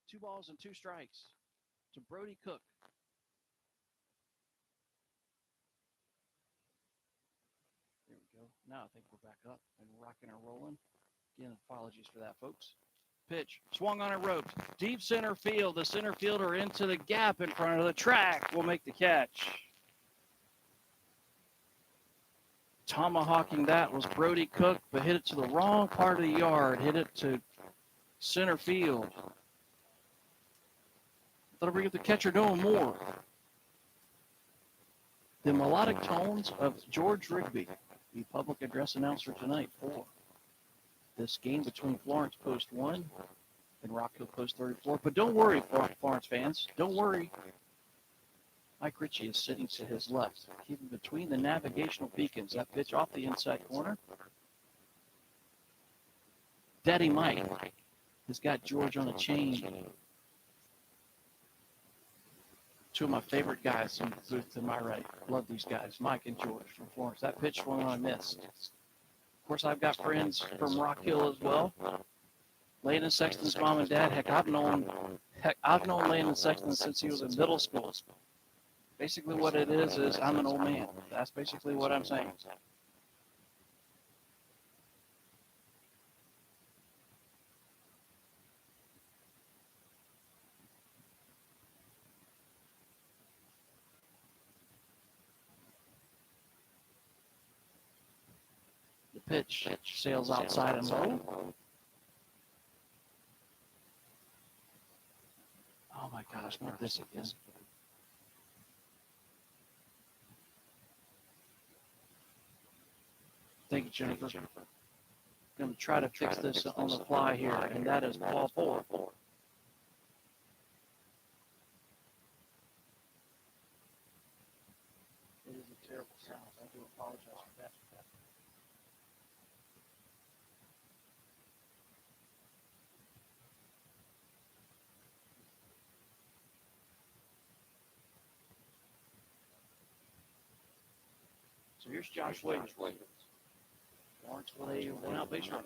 2 balls and 2 strikes to Brody Cook. There we go. Now I think we're back up and rocking and rolling. Again, apologies for that, folks. Pitch swung on a rope. Deep center field. The center fielder into the gap in front of the track will make the catch. Tomahawking that was Brody Cook, but hit it to the wrong part of the yard. Hit it to center field. That'll bring up the catcher doing more. The melodic tones of George Rigby, the public address announcer tonight for this game between Florence Post 1 and Rock Hill Post 34. But don't worry, Florence fans. Don't worry. Mike Ritchie is sitting to his left, keeping between the navigational beacons. That pitch off the inside corner. Daddy Mike has got George on a chain. Two of my favorite guys in the booth to my right. Love these guys, Mike and George from Florence. That pitch swung on a miss. Of course, I've got friends from Rock Hill as well. Landon Sexton's mom and dad. I've known Landon Sexton since he was in middle school. Basically what it is I'm an old man. That's basically what I'm saying. The pitch sails outside and low. Oh my gosh, not this again. Thank you, Jennifer. I'm going to try to fix this on the fly here, and that is ball 4. It is a terrible sound. I do apologize for that. So here's Josh Williams. Lawrence with a one-out base runner.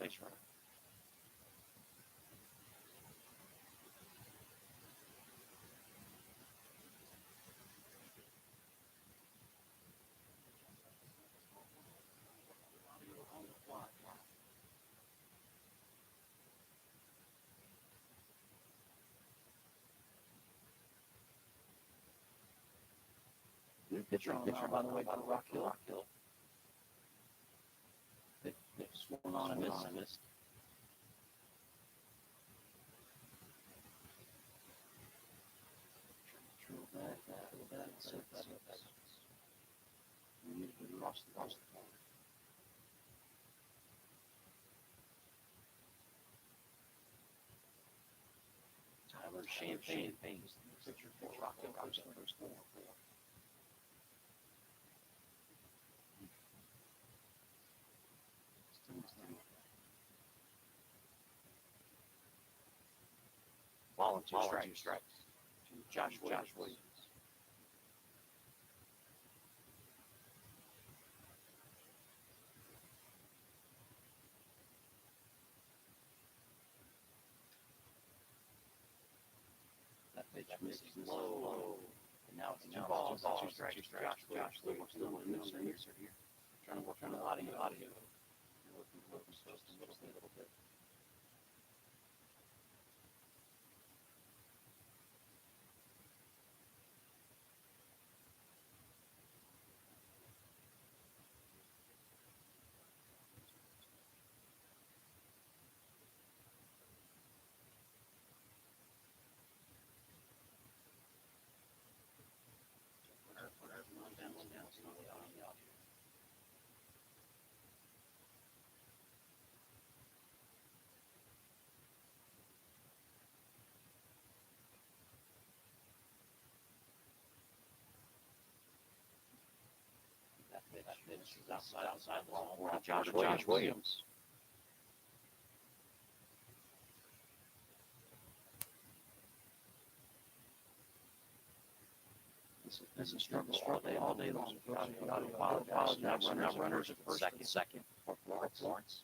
New pitcher on now, by the way, by the Rock Hill. Swung on and missed. Drill that, set that up. We need to cross the corner. Tyler Champagne, pitcher for Rock Hill Post 4. Ball and 2 strikes. To Josh Williams. That pitch misses low. And now it's 2 balls and 2 strikes. Josh Williams still in the middle here. Trying to work on a lot of you. You're looking just a little bit. That pitch is outside the ball for Josh Williams. This is a struggle all day long. Got to apologize. Now runners at first and second for Florence.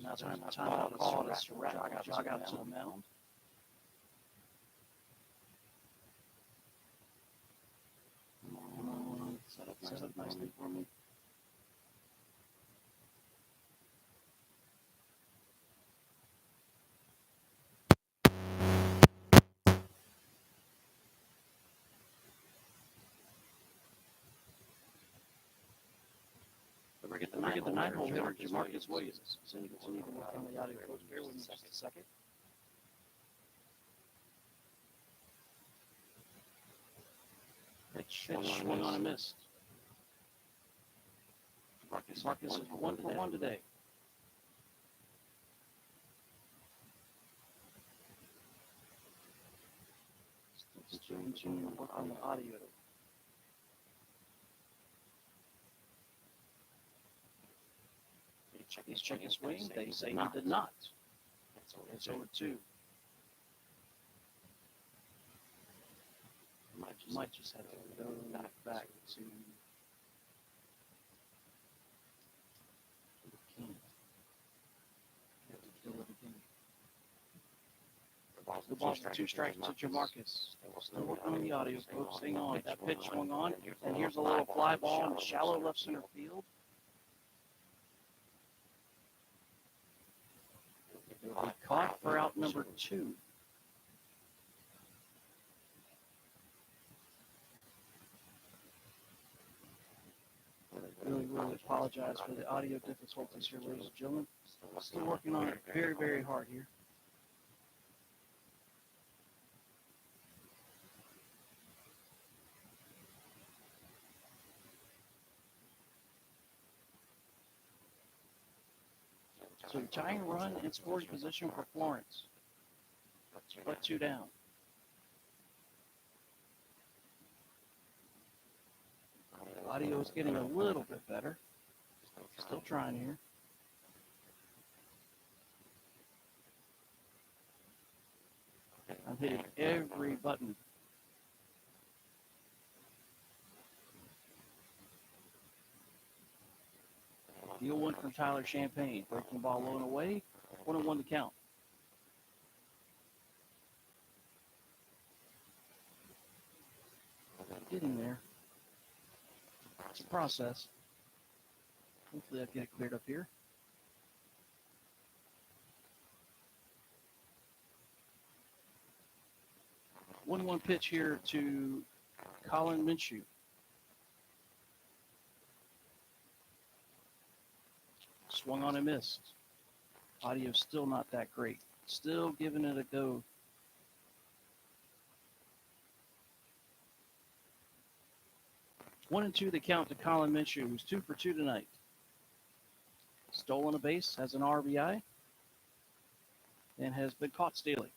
Now there's a timeout call. That's to jog out to the mound. Set up nicely for me. We're get the 9-hole hitter, Jamarcus Williams. So you can work on the audio folks. Bear with me just a second. Pitch swung on a miss. Marcus is 1 for 1 today. Still continuing to work on the audio. He's checking swing. They say he did not. It's over 2. Might just have to go back to the king. The ball's 2 strikes to Jamarcus. Still working on the audio, folks. Hang on. That pitch swung on. And here's a little fly ball in the shallow left center field. It'll be caught for out number 2. Really apologize for the audio difficulties here, ladies and gentlemen. Still working on it very, very hard here. So tying run in scoring position for Florence. But 2 down. Audio is getting a little bit better. Still trying here. I'm hitting every button. The 0-1 from Tyler Champagne. Breaking ball low and away. 1-1 to count. Getting there. It's a process. Hopefully I'll get it cleared up here. One pitch here to Colin Minshew. Swung on and missed. Audio still not that great. Still giving it a go. One and two the count to Colin Minshew, who's 2 for 2 tonight. Stolen a base, has an RBI, and has been caught stealing.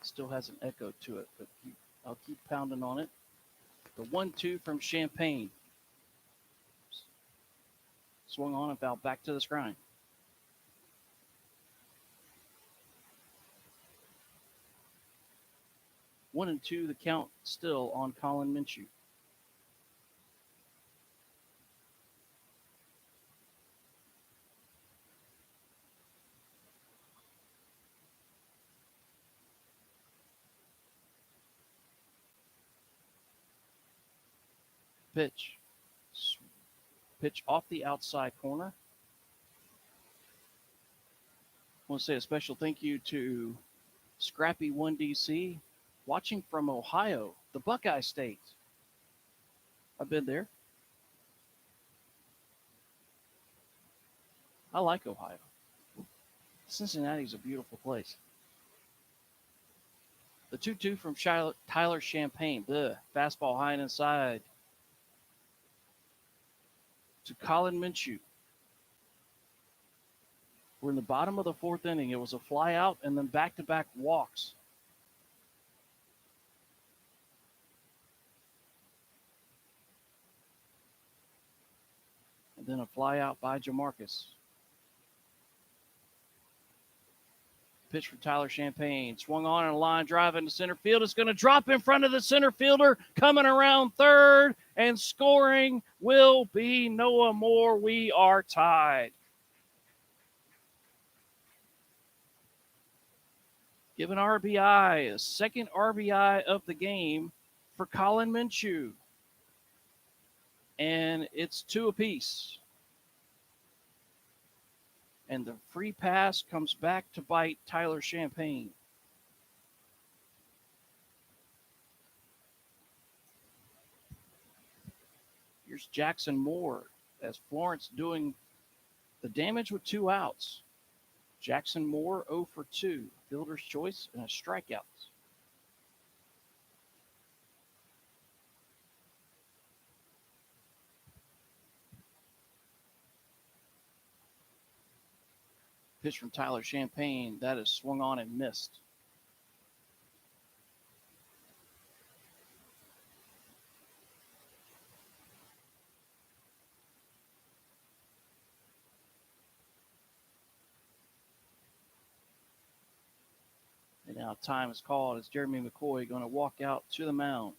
Still has an echo to it, but I'll keep pounding on it. The 1-2 from Champagne. Swung on and fouled back to the screen. One and two, the count still on Colin Minshew. Pitch off the outside corner. I want to say a special thank you to Scrappy 1DC, watching from Ohio, the Buckeye State. I've been there. I like Ohio. Cincinnati's a beautiful place. The 2-2 from Tyler Champagne. Fastball high and inside to Colin Minshew. We're in the bottom of the 4th inning. It was a fly out and then back-to-back walks. And then a fly out by Jamarcus. Pitch from Tyler Champagne. Swung on and a line drive into center field. It's going to drop in front of the center fielder. Coming around third and scoring will be Noah Moore. We are tied. Given RBI, a second RBI of the game for Colin Minshew. And it's 2 apiece. And the free pass comes back to bite Tyler Champagne. Here's Jackson Moore as Florence doing the damage with 2 outs. Jackson Moore 0 for 2. Fielder's choice and a strikeout. Pitch from Tyler Champagne. That is swung on and missed. And now time is called as Jeremy McCoy going to walk out to the mound.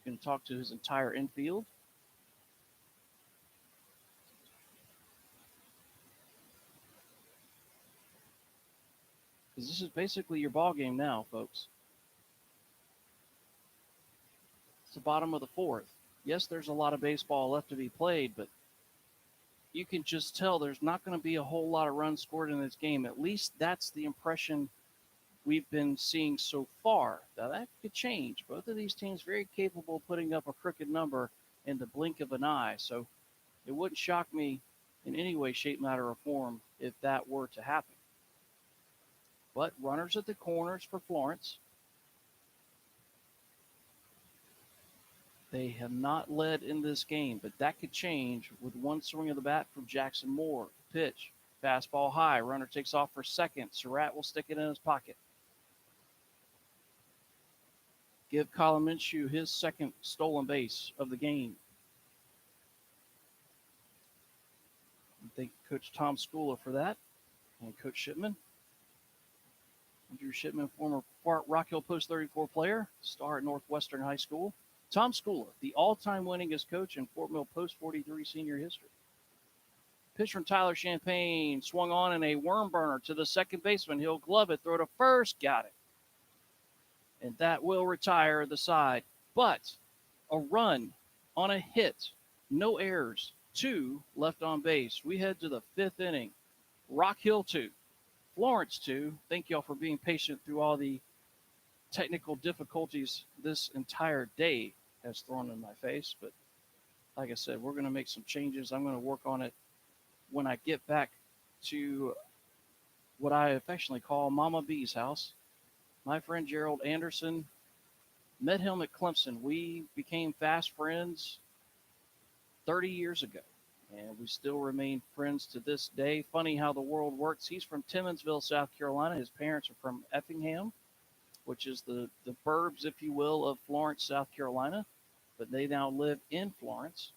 Going to talk to his entire infield. Because this is basically your ball game now, folks. It's the bottom of the 4th. Yes, there's a lot of baseball left to be played, but you can just tell there's not going to be a whole lot of runs scored in this game. At least that's the impression we've been seeing so far. Now, that could change. Both of these teams very capable of putting up a crooked number in the blink of an eye. So it wouldn't shock me in any way, shape, matter, or form if that were to happen. But runners at the corners for Florence. They have not led in this game, but that could change with one swing of the bat from Jackson Moore. Pitch, fastball high. Runner takes off for second. Surratt will stick it in his pocket. Give Colin Minshew his second stolen base of the game. Thank Coach Tom Skula for that, and Coach Shipman. Andrew Shipman, former Rock Hill Post 34 player, star at Northwestern High School. Tom Skula, the all-time winningest coach in Fort Mill Post 43 senior history. Pitch from Tyler Champagne, swung on in a worm burner to the second baseman. He'll glove it, throw to first, got it. And that will retire the side. But a run on a hit, no errors, 2 left on base. We head to the 5th inning. Rock Hill 2, Florence 2. Thank y'all for being patient through all the technical difficulties this entire day has thrown in my face. But like I said, we're going to make some changes. I'm going to work on it when I get back to what I affectionately call Mama B's house. My friend Gerald Anderson, met him at Clemson. We became fast friends 30 years ago, and we still remain friends to this day. Funny how the world works. He's from Timmonsville, South Carolina. His parents are from Effingham, which is the burbs, if you will, of Florence, South Carolina. But they now live in Florence.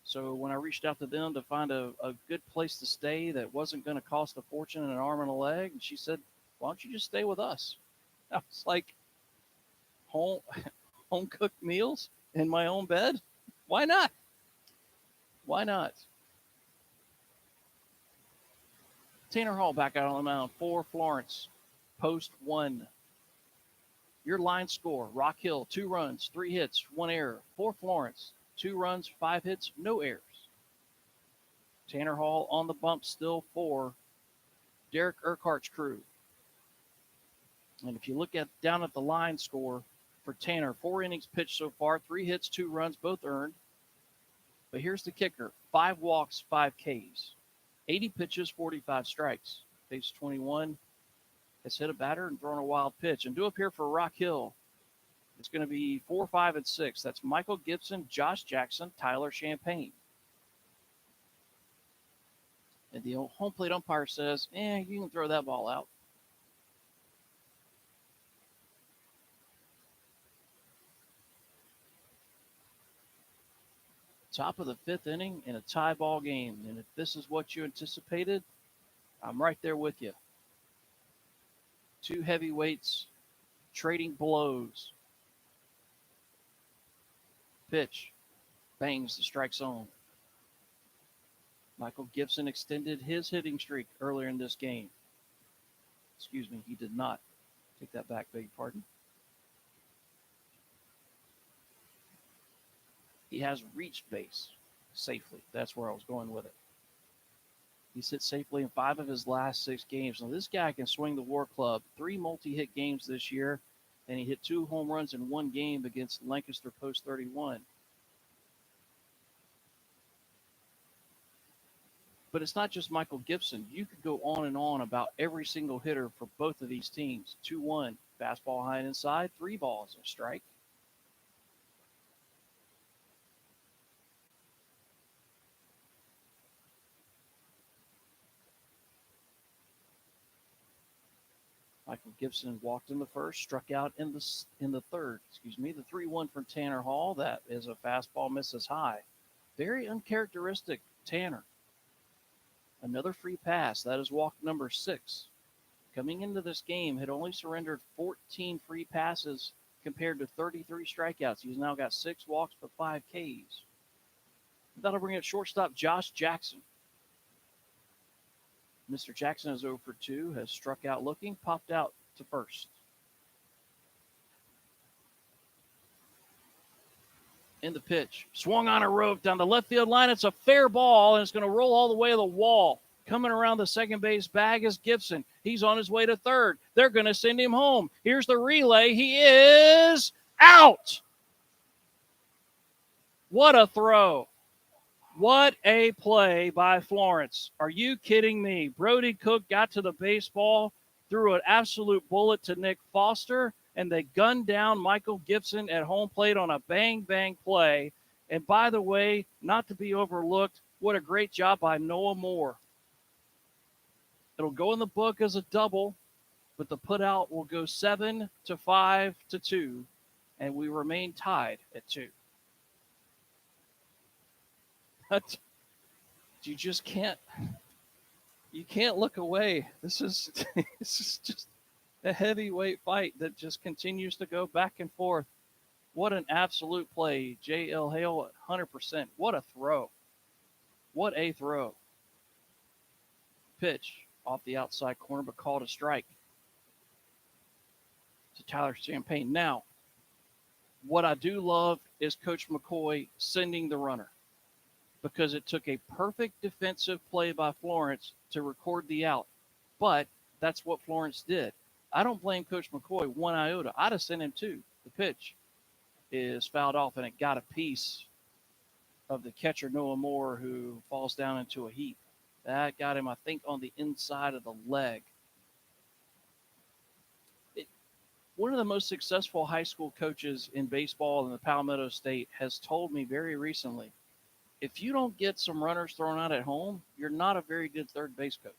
So when I reached out to them to find a good place to stay that wasn't going to cost a fortune and an arm and a leg, and she said, why don't you just stay with us? I was like, home cooked meals in my own bed? Why not? Why not? Tanner Hall back out on the mound for Florence. Post 1. Your line score, Rock Hill, 2 runs, 3 hits, 1 error. For Florence, 2 runs, 5 hits, no errors. Tanner Hall on the bump still for Derek Urquhart's crew. And if you look down at the line score for Tanner, 4 innings pitched so far, 3 hits, 2 runs, both earned. But here's the kicker, 5 walks, 5 Ks. 80 pitches, 45 strikes. Page 21 has hit a batter and thrown a wild pitch. And due up here for Rock Hill, it's going to be 4, 5, and 6. That's Michael Gibson, Josh Jackson, Tyler Champagne. And the home plate umpire says, you can throw that ball out. Top of the fifth inning in a tie ball game. And if this is what you anticipated, I'm right there with you. Two heavyweights trading blows. Pitch bangs the strike zone. Michael Gibson extended his hitting streak earlier in this game. Excuse me, he did not. Take that back, beg your pardon. He has reached base safely. That's where I was going with it. He's hit safely in 5 of his last 6 games. Now, this guy can swing the war club. 3 multi-hit games this year, and he hit 2 home runs in 1 game against Lancaster Post 31. But it's not just Michael Gibson. You could go on and on about every single hitter for both of these teams. 2-1, fastball high and inside, 3 balls, a strike. Michael Gibson walked in the first, struck out in the third. The 3-1 from Tanner Hall. That is a fastball misses high. Very uncharacteristic Tanner. Another free pass. That is walk number 6. Coming into this game, had only surrendered 14 free passes compared to 33 strikeouts. He's now got 6 walks but 5 Ks. That'll bring up shortstop Josh Jackson. Mr. Jackson is 0 for 2, has struck out looking, popped out to first. In the pitch, swung on a rope down the left field line. It's a fair ball, and it's going to roll all the way to the wall. Coming around the second base bag is Gibson. He's on his way to third. They're going to send him home. Here's the relay. He is out. What a throw. What a play by Florence. Are you kidding me? Brody Cook got to the baseball, threw an absolute bullet to Nick Foster, and they gunned down Michael Gibson at home plate on a bang-bang play. And by the way, not to be overlooked, what a great job by Noah Moore. It'll go in the book as a double, but the putout will go 7-5-2, and we remain tied at 2. You just can't look away. This is just a heavyweight fight that just continues to go back and forth. What an absolute play. J.L. Hale 100%. What a throw. What a throw. Pitch off the outside corner, but called a strike to Tyler Champagne. Now, what I do love is Coach McCoy sending the runner, because it took a perfect defensive play by Florence to record the out. But that's what Florence did. I don't blame Coach McCoy one iota. I'd have sent him 2. The pitch is fouled off, and it got a piece of the catcher, Noah Moore, who falls down into a heap. That got him, I think, on the inside of the leg. One of the most successful high school coaches in baseball in the Palmetto State has told me very recently, if you don't get some runners thrown out at home, you're not a very good third base coach.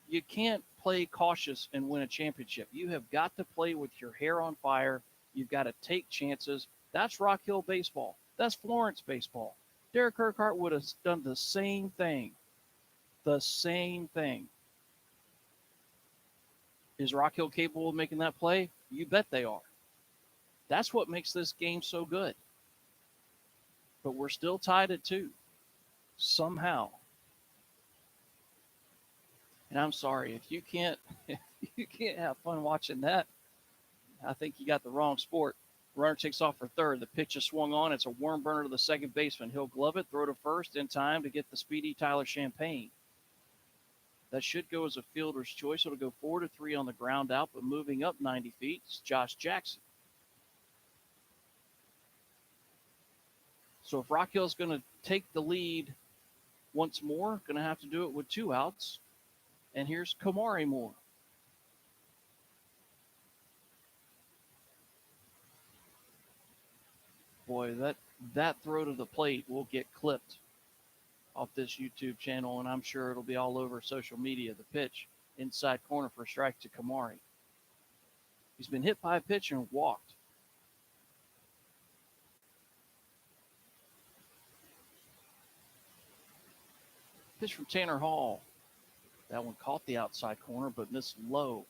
You can't play cautious and win a championship. You have got to play with your hair on fire. You've got to take chances. That's Rock Hill baseball. That's Florence baseball. Derek Urquhart would have done the same thing. The same thing. Is Rock Hill capable of making that play? You bet they are. That's what makes this game so good. But we're still tied at 2. Somehow. And I'm sorry, if you can't have fun watching that, I think you got the wrong sport. Runner takes off for third. The pitch is swung on. It's a worm burner to the second baseman. He'll glove it, throw to first in time to get the speedy Tyler Champagne. That should go as a fielder's choice. It'll go 4-3 on the ground out, but moving up 90 feet is Josh Jackson. So if Rock Hill's going to take the lead once more, going to have to do it with 2 outs. And here's Kamari Moore. Boy, that throw to the plate will get clipped off this YouTube channel, and I'm sure it'll be all over social media. The pitch, inside corner for a strike to Kamari. He's been hit by a pitch and walked. Pitch from Tanner Hall. That one caught the outside corner, but missed low.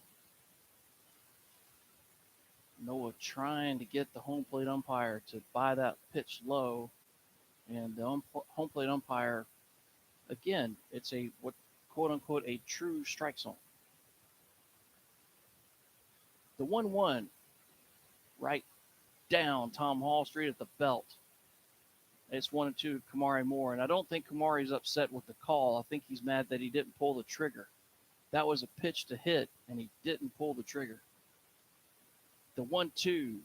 Noah trying to get the home plate umpire to buy that pitch low. And the home plate umpire, again, it's a what quote unquote a true strike zone. The 1-1 right down Tom Hall Street at the belt. It's 1-2 Kamari Moore. And I don't think Kamari's upset with the call. I think he's mad that he didn't pull the trigger. That was a pitch to hit, and he didn't pull the trigger. The 1-2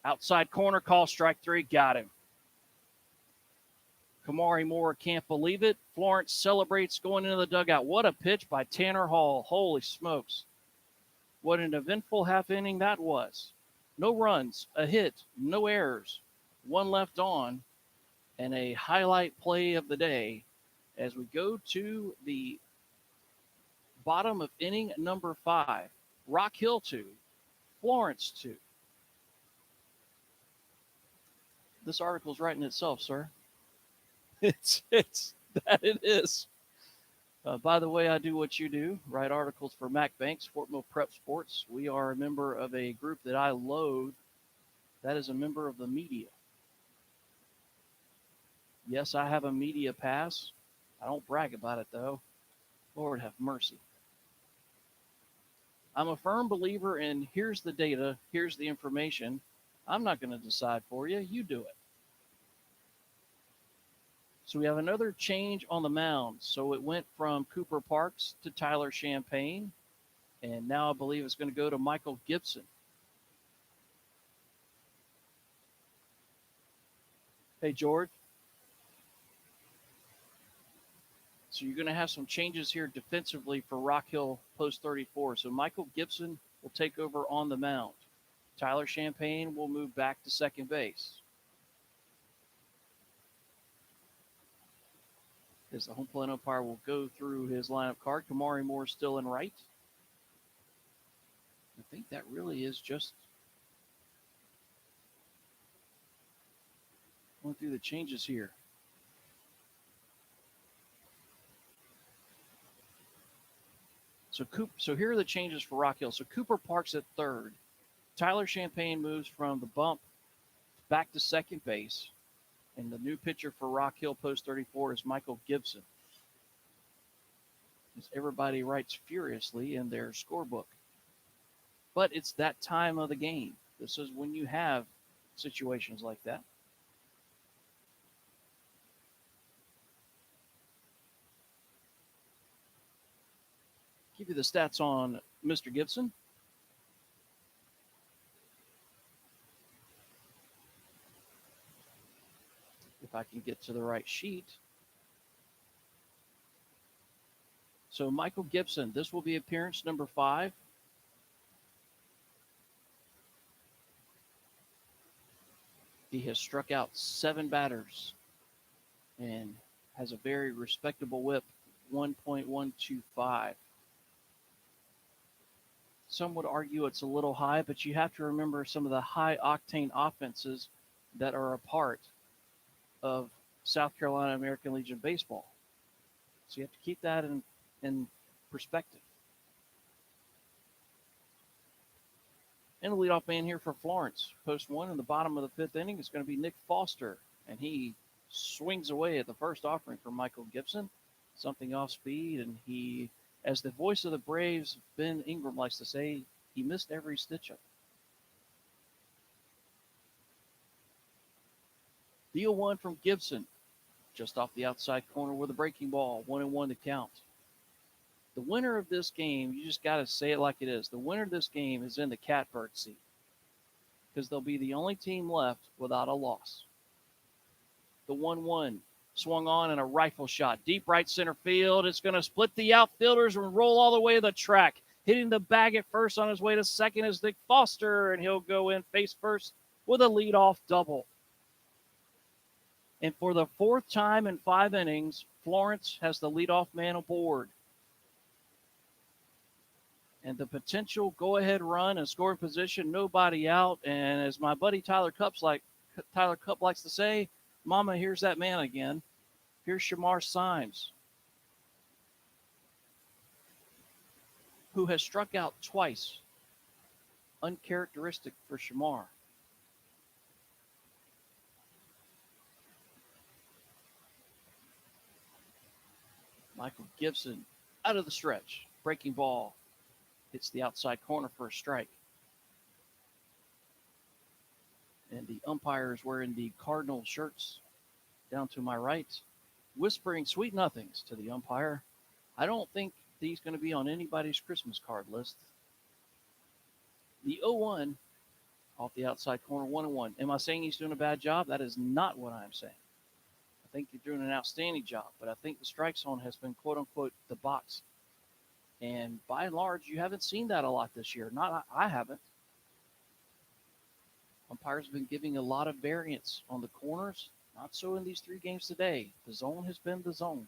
outside corner call, strike 3, got him. Kamari Moore can't believe it. Florence celebrates going into the dugout. What a pitch by Tanner Hall. Holy smokes. What an eventful half inning that was. No runs, a hit, no errors, one left on, and a highlight play of the day as we go to the bottom of inning number 5. Rock Hill 2, Florence 2. This article's writing itself, sir. It's that it is. By the way, I do what you do, write articles for Mac Banks, Fort Mill Prep Sports. We are a member of a group that I loathe. That is a member of the media. Yes, I have a media pass. I don't brag about it, though. Lord have mercy. I'm a firm believer in here's the data, here's the information. I'm not going to decide for you. You do it. So we have another change on the mound. So it went from Cooper Parks to Tyler Champagne. And now I believe it's going to go to Michael Gibson. Hey, George. So you're going to have some changes here defensively for Rock Hill post 34. So Michael Gibson will take over on the mound. Tyler Champagne will move back to second base. As the home plate umpire will go through his lineup card. Kamari Moore still in right. I think that really is just going through the changes here. So here are the changes for Rock Hill. So Cooper Parks at third. Tyler Champagne moves from the bump back to second base. And the new pitcher for Rock Hill post 34 is Michael Gibson. As everybody writes furiously in their scorebook. But it's that time of the game. This is when you have situations like that. Give you the stats on Mr. Gibson. If I can get to the right sheet. So Michael Gibson, this will be appearance number 5. He has struck out 7 batters and has a very respectable whip, 1.125. Some would argue it's a little high, but you have to remember some of the high-octane offenses that are a part of South Carolina American Legion baseball. So you have to keep that in perspective. And the leadoff man here for Florence, post 1 in the bottom of the 5th inning is going to be Nick Foster. And he swings away at the first offering for Michael Gibson. Something off speed, and he, as the voice of the Braves, Ben Ingram likes to say, he missed every stitch of it. Deal 1 from Gibson, just off the outside corner with a breaking ball, 1-1 to count. The winner of this game, you just got to say it like it is. The winner of this game is in the catbird seat because they'll be the only team left without a loss. The 1-1 swung on and a rifle shot. Deep right center field. It's going to split the outfielders and roll all the way to the track. Hitting the bag at first on his way to second is Nick Foster, and he'll go in face first with a leadoff double. And for the 4th time in 5 innings, Florence has the leadoff man aboard. And the potential go-ahead run and scoring position, nobody out. And as my buddy Tyler Cupp likes to say, Mama, here's that man again. Here's Shamar Symes. who has struck out twice, uncharacteristic for Shamar. Michael Gibson out of the stretch. Breaking ball hits the outside corner for a strike. And the umpire is wearing the Cardinal shirts down to my right, whispering sweet nothings to the umpire. I don't think he's going to be on anybody's Christmas card list. The 0-1 off the outside corner, 1-1. Am I saying he's doing a bad job? That is not what I'm saying. I think you're doing an outstanding job, but I think the strike zone has been, quote unquote, the box. And by and large, you haven't seen that a lot this year. I haven't. Umpires have been giving a lot of variance on the corners. Not so in these 3 games today. The zone has been the zone.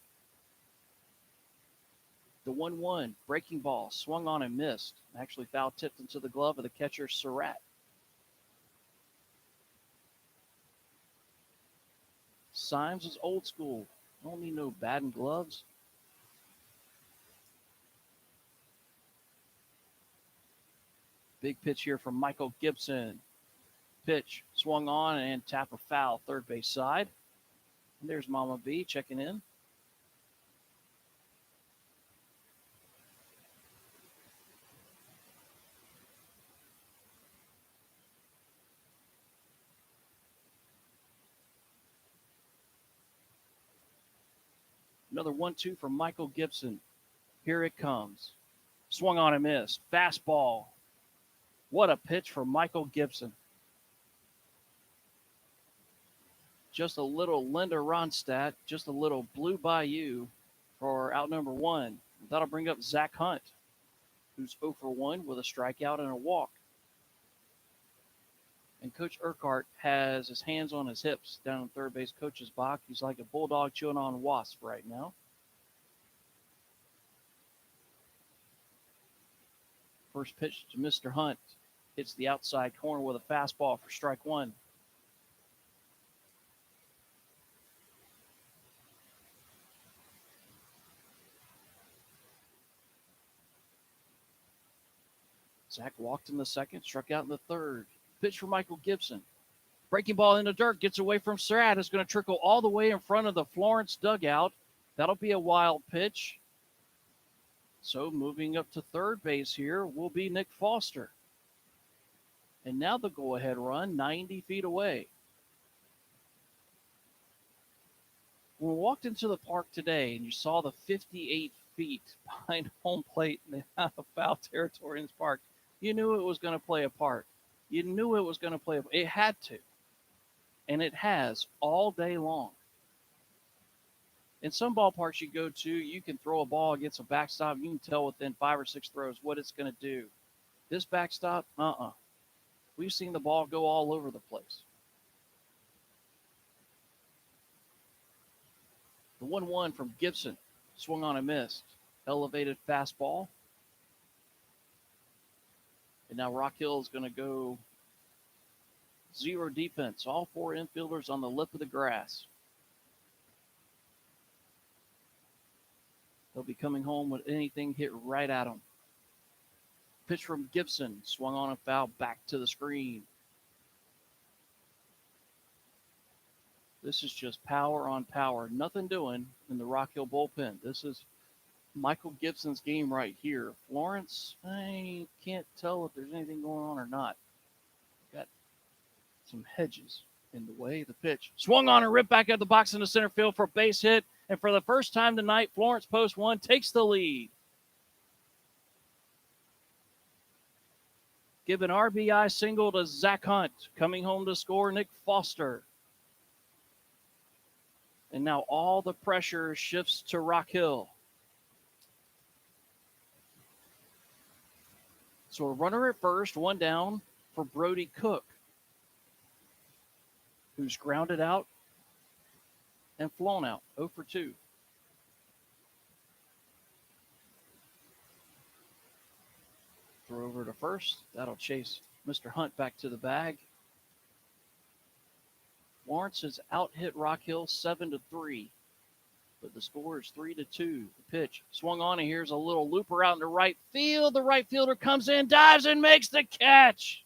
The 1-1 breaking ball swung on and missed. Actually foul tipped into the glove of the catcher, Surratt. Symes is old school. Don't need no batting gloves. Big pitch here from Michael Gibson. Pitch swung on and tap a foul, third base side. And there's Mama B checking in. Another 1-2 from Michael Gibson. Here it comes. Swung on and missed. Fastball. What a pitch for Michael Gibson. Just a little Linda Ronstadt, just a little Blue Bayou for out number 1. That'll bring up Zach Hunt, who's 0 for 1 with a strikeout and a walk. And Coach Urquhart has his hands on his hips down in third base coach's box. He's like a bulldog chewing on a wasp right now. First pitch to Mr. Hunt. Hits the outside corner with a fastball for strike 1. Zach walked in the second, struck out in the third. Pitch for Michael Gibson. Breaking ball in the dirt, gets away from Surratt. It's going to trickle all the way in front of the Florence dugout. That'll be a wild pitch. So moving up to third base here will be Nick Foster. And now the go-ahead run, 90 feet away. When we walked into the park today and you saw the 58 feet behind home plate and the out of foul territory in this park, you knew it was going to play a part. You knew it was going to play a part. It had to. And it has all day long. In some ballparks you go to, you can throw a ball against a backstop. You can tell within 5 or 6 throws what it's going to do. This backstop, we've seen the ball go all over the place. The 1-1 from Gibson. Swung on and missed. Elevated fastball. And now Rock Hill is going to go zero defense. All 4 infielders on the lip of the grass. They'll be coming home with anything hit right at them. Pitch from Gibson. Swung on and foul back to the screen. This is just power on power. Nothing doing in the Rock Hill bullpen. This is Michael Gibson's game right here. Florence, I can't tell if there's anything going on or not. Got some hedges in the way. The pitch swung on and ripped back out of the box in the center field for a base hit. And for the first time tonight, Florence post 1 takes the lead. Give an RBI single to Zach Hunt. Coming home to score, Nick Foster. And now all the pressure shifts to Rock Hill. So a runner at first, 1 down for Brody Cook, who's grounded out and flown out, 0 for 2. Throw over to first. That'll chase Mr. Hunt back to the bag. Florence has out-hit Rock Hill 7-3. But the score is 3-2. The pitch swung on, and here's a little looper out into right field. The right fielder comes in, dives, and makes the catch.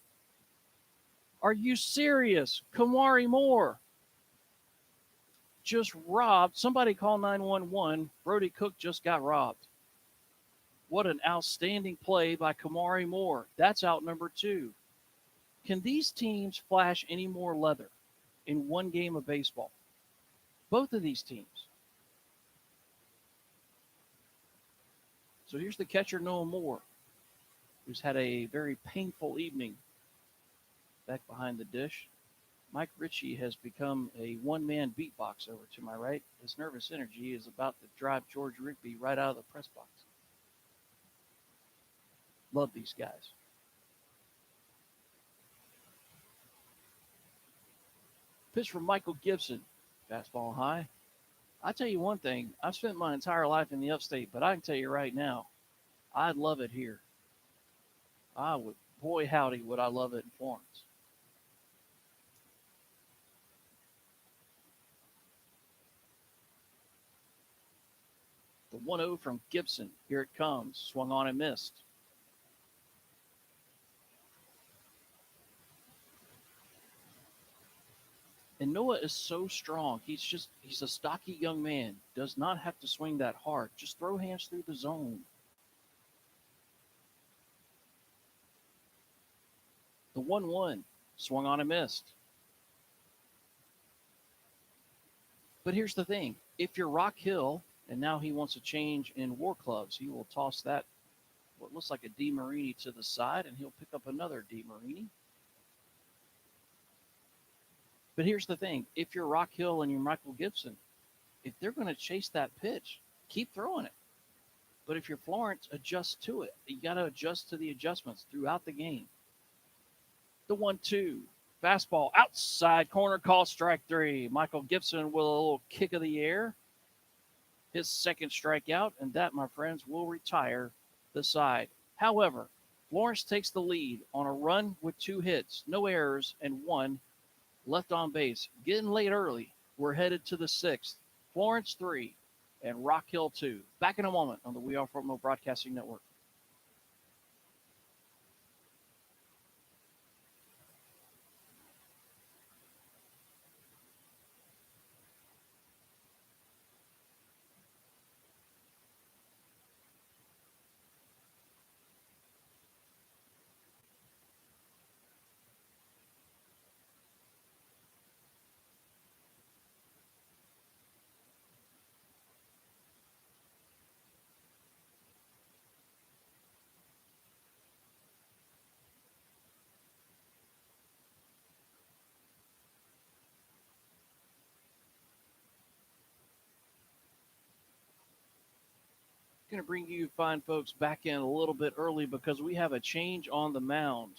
Are you serious? Kamari Moore just robbed. Somebody call 911. Brody Cook just got robbed. What an outstanding play by Kamari Moore. That's out number 2. Can these teams flash any more leather in one game of baseball? Both of these teams. So here's the catcher, Noah Moore, who's had a very painful evening back behind the dish. Mike Ritchie has become a one-man beatbox over to my right. His nervous energy is about to drive George Rigby right out of the press box. Love these guys. Pitch from Michael Gibson. Fastball high. I tell you one thing. I've spent my entire life in the upstate, but I can tell you right now, I'd love it here. I would. Boy, howdy, would I love it in Florence. The 1-0 from Gibson. Here it comes. Swung on and missed. And Noah is so strong. He's a stocky young man. Does not have to swing that hard. Just throw hands through the zone. The 1-1 swung on and missed. But here's the thing. If you're Rock Hill, and now he wants a change in War Clubs, he will toss that, what looks like a DeMarini to the side, and he'll pick up another DeMarini. But here's the thing. If you're Rock Hill and you're Michael Gibson, if they're going to chase that pitch, keep throwing it. But if you're Florence, adjust to it. You got to adjust to the adjustments throughout the game. The 1-2. Fastball outside corner, call strike 3. Michael Gibson with a little kick of the air. His second strikeout, and that, my friends, will retire the side. However, Florence takes the lead on a run with 2 hits, no errors, and 1 left on base. Getting late early. We're headed to the 6th. Florence 3 and Rock Hill 2. Back in a moment on the We Are Fort Mill Broadcasting Network. Going to bring you fine folks back in a little bit early because we have a change on the mound.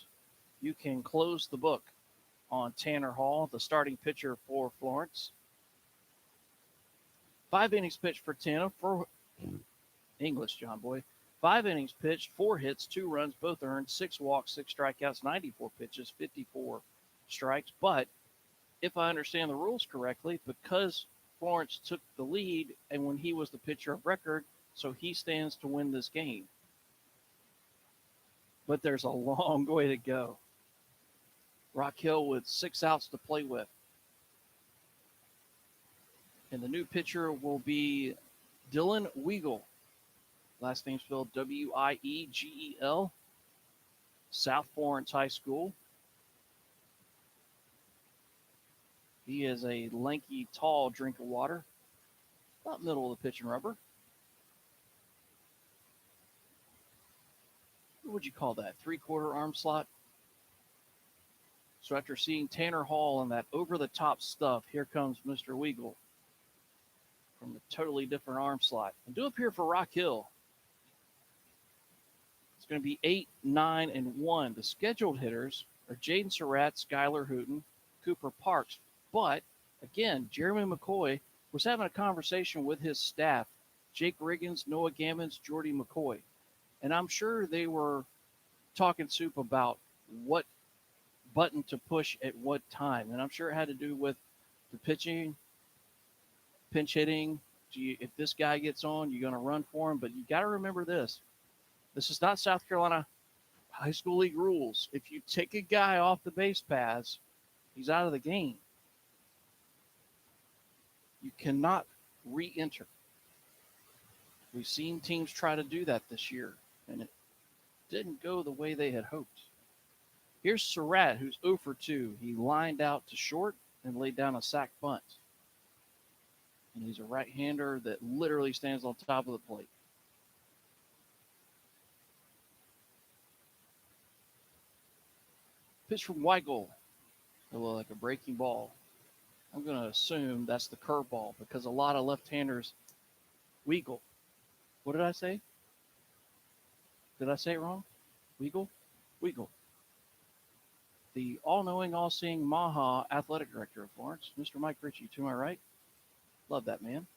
You can close the book on Tanner Hall, the starting pitcher for Florence. 5 innings pitched for Tanner for English, John Boy. 5 innings pitched, 4 hits, 2 runs, both earned, 6 walks, 6 strikeouts, 94 pitches, 54 strikes. But if I understand the rules correctly, because Florence took the lead and when he was the pitcher of record, so he stands to win this game. But there's a long way to go. Rock Hill with 6 outs to play with. And the new pitcher will be Dylan Weigel. Last name spelled Wiegel. South Florence High School. He is a lanky, tall drink of water. About middle of the pitching rubber. What would you call that? 3/4 arm slot? So after seeing Tanner Hall and that over-the-top stuff, here comes Mr. Weigel from a totally different arm slot. And due up here for Rock Hill, it's going to be 8, 9, and 1. The scheduled hitters are Jaden Surratt, Skylar Hooten, Cooper Parks. But, again, Jeremy McCoy was having a conversation with his staff, Jake Riggins, Noah Gammons, Jordy McCoy. And I'm sure they were talking soup about what button to push at what time. And I'm sure it had to do with the pitching, pinch hitting, If this guy gets on, you're going to run for him. But you got to remember this. This is not South Carolina high school league rules. If you take a guy off the base paths, he's out of the game. You cannot re-enter. We've seen teams try to do that this year, and it didn't go the way they had hoped. Here's Surratt, who's 0 for 2. He lined out to short and laid down a sac bunt. And he's a right-hander that literally stands on top of the plate. Pitch from Weigel. It looked like a breaking ball. I'm going to assume that's the curveball because a lot of left-handers, Weigel. What did I say? Did I say it wrong? Weigel? Weigel. The all-knowing, all-seeing Maha athletic director of Florence, Mr. Mike Ritchie, to my right. Love that man.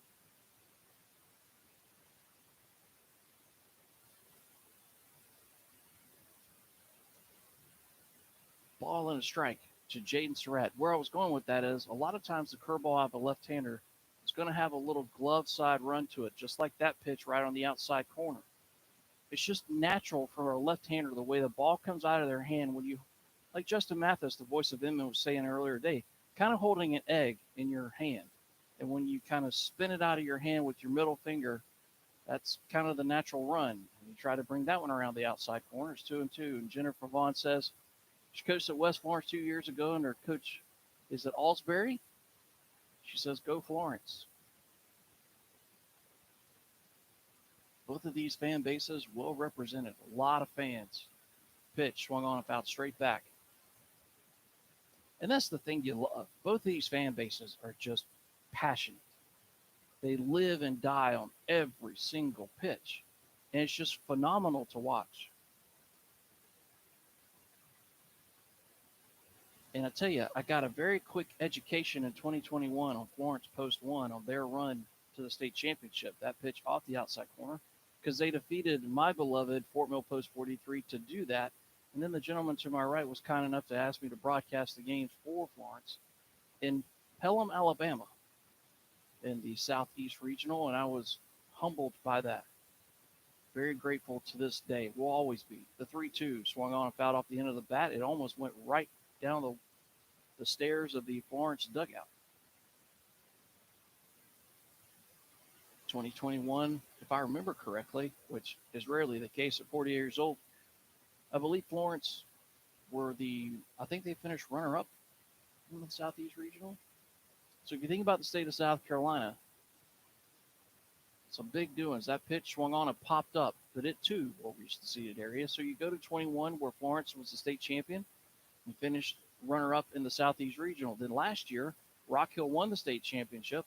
Ball and a strike to Jaden Surratt. Where I was going with that is a lot of times the curveball out of a left-hander is going to have a little glove side run to it, just like that pitch right on the outside corner. It's just natural for a left-hander the way the ball comes out of their hand when you, like Justin Mathis, the voice of Inman, was saying earlier today, kind of holding an egg in your hand. And when you kind of spin it out of your hand with your middle finger, that's kind of the natural run. And you try to bring that one around the outside corner. It's 2-2. And Jennifer Vaughn says she coached at West Florence 2 years ago, and her coach is at Alsbury. She says, go Florence. Both of these fan bases well represented. A lot of fans. Pitch swung on and fouled straight back. And that's the thing you love. Both of these fan bases are just passionate. They live and die on every single pitch. And it's just phenomenal to watch. And I tell you, I got a very quick education in 2021 on Florence Post 1 on their run to the state championship. That pitch off the outside corner, because they defeated my beloved Fort Mill Post 43 to do that. And then the gentleman to my right was kind enough to ask me to broadcast the games for Florence in Pelham, Alabama, in the Southeast Regional, and I was humbled by that. Very grateful to this day. Will always be. The 3-2 swung on and fouled off the end of the bat. It almost went right down the stairs of the Florence dugout. 2021, if I remember correctly, which is rarely the case at 40 years old, I believe Florence I think they finished runner-up in the Southeast Regional. So if you think about the state of South Carolina, some big doings. That pitch swung on and popped up, but it too will reach the seated area. So you go to 21, where Florence was the state champion and finished runner-up in the Southeast Regional. Then last year, Rock Hill won the state championship,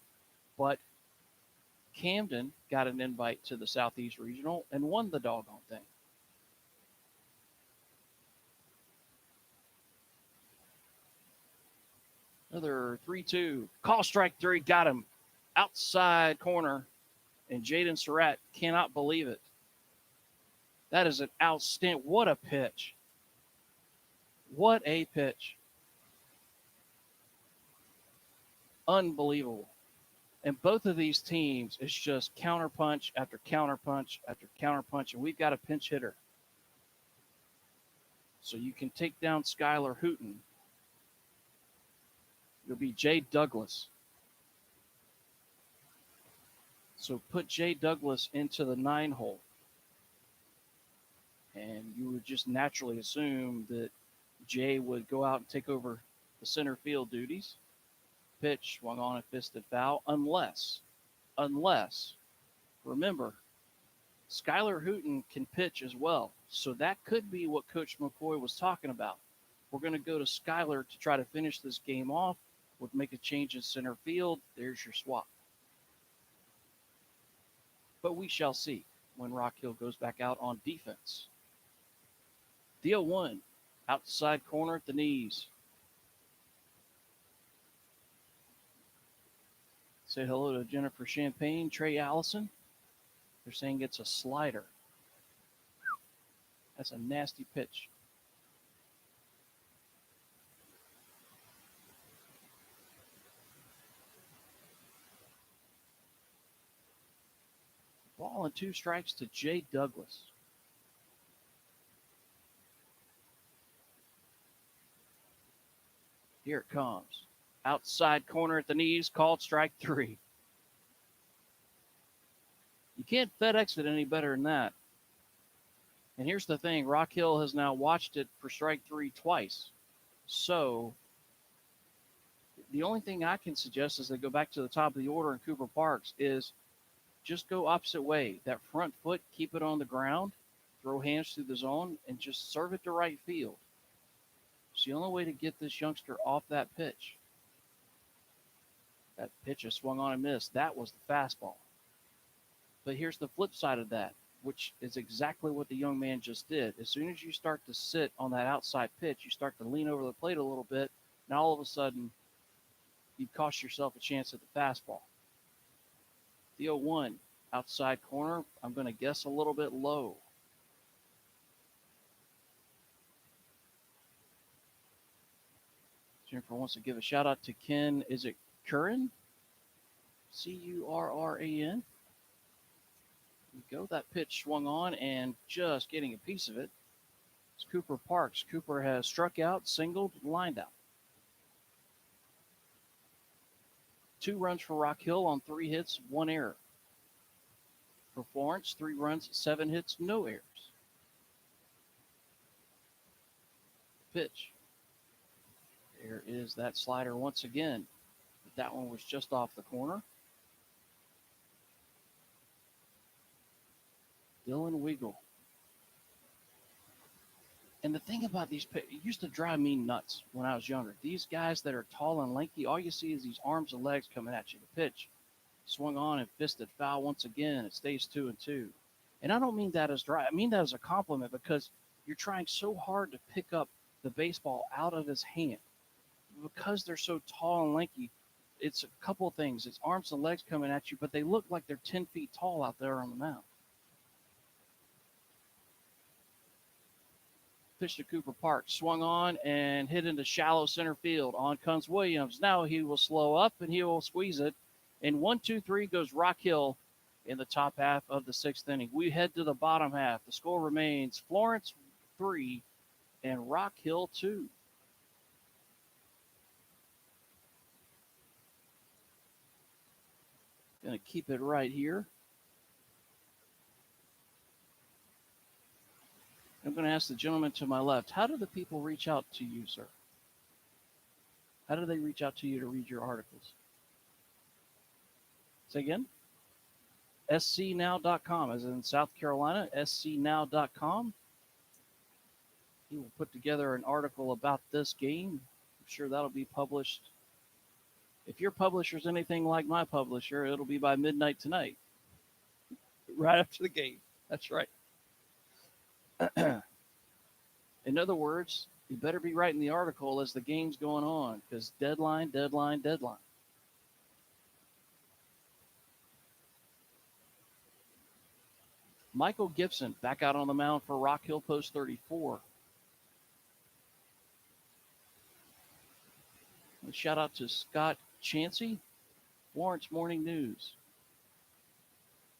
but Camden got an invite to the Southeast Regional and won the doggone thing. Another 3-2. Call strike 3. Got him. Outside corner. And Jaden Surratt cannot believe it. That is an outstanding. What a pitch. What a pitch. Unbelievable. And both of these teams, it's just counterpunch after counterpunch after counterpunch. And we've got a pinch hitter. So you can take down Skylar Hooten. It'll be Jay Douglas. So put Jay Douglas into the 9-hole. And you would just naturally assume that Jay would go out and take over the center field duties. Pitch swung on and fisted foul, unless, remember, Skylar Hooten can pitch as well. So that could be what Coach McCoy was talking about. We're going to go to Skylar to try to finish this game off. Would make a change in center field. There's your swap. But we shall see when Rock Hill goes back out on defense. The 0-1, outside corner at the knees. Say hello to Jennifer Champagne, Trey Allison. They're saying it's a slider. That's a nasty pitch. Ball and 2 strikes to Jay Douglas. Here it comes. Outside corner at the knees, called strike 3. You can't FedEx it any better than that. And here's the thing, Rock Hill has now watched it for strike 3 twice. So the only thing I can suggest as they go back to the top of the order in Cooper Parks is just go opposite way. That front foot, keep it on the ground, throw hands through the zone, and just serve it to right field. It's the only way to get this youngster off that pitch. That pitch is swung on and missed. That was the fastball. But here's the flip side of that, which is exactly what the young man just did. As soon as you start to sit on that outside pitch, you start to lean over the plate a little bit. Now all of a sudden, you've cost yourself a chance at the fastball. The 0-1, outside corner, I'm going to guess a little bit low. Jennifer wants to give a shout out to Ken. Is it Curran? Curran. There we go. That pitch swung on and just getting a piece of it. It's Cooper Parks. Cooper has struck out, singled, lined out. 2 runs for Rock Hill on 3 hits, 1 error. For Florence, 3 runs, 7 hits, no errors. Pitch. There is that slider once again. But that one was just off the corner. Dylan Weigel. And the thing about these, it used to drive me nuts when I was younger. These guys that are tall and lanky, all you see is these arms and legs coming at you. The pitch swung on and fisted foul once again. It stays 2-2. And I don't mean that as dry. I mean that as a compliment because you're trying so hard to pick up the baseball out of his hand. Because they're so tall and lanky, it's a couple of things. It's arms and legs coming at you, but they look like they're 10 feet tall out there on the mound. Pitch to Cooper Parks, swung on and hit into shallow center field. On comes Williams. Now he will slow up and he will squeeze it. And 1-2-3 goes Rock Hill in the top half of the 6th inning. We head to the bottom half. The score remains Florence 3 and Rock Hill 2. Going to keep it right here. I'm going to ask the gentleman to my left, how do the people reach out to you, sir? How do they reach out to you to read your articles? Say again? scnow.com, as in South Carolina, scnow.com. He will put together an article about this game. I'm sure that'll be published. If your publisher's anything like my publisher, it'll be by midnight tonight. Right after the game. That's right. In other words, you better be writing the article as the game's going on, because deadline. Michael Gibson back out on the mound for Rock Hill, post 34. A shout out to Scott Chansey, Florence Morning News.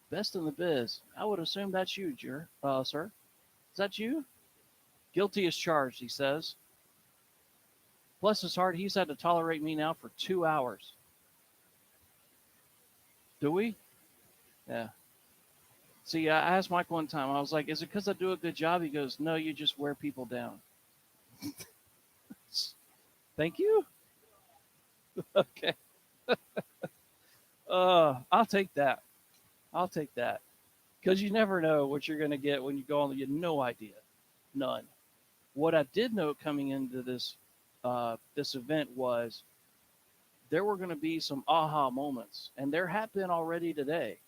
Best in the biz. I would assume that's you, sir. Is that you? Guilty as charged, he says. Bless his heart, he's had to tolerate me now for 2 hours. Do we? Yeah. See, I asked Mike one time, I was like, is it because I do a good job? He goes, no, you just wear people down. Thank you. Okay. I'll take that. Because you never know what you're going to get when you go on. You have no idea. None. What I did know coming into this event was there were going to be some aha moments, and there have been already today.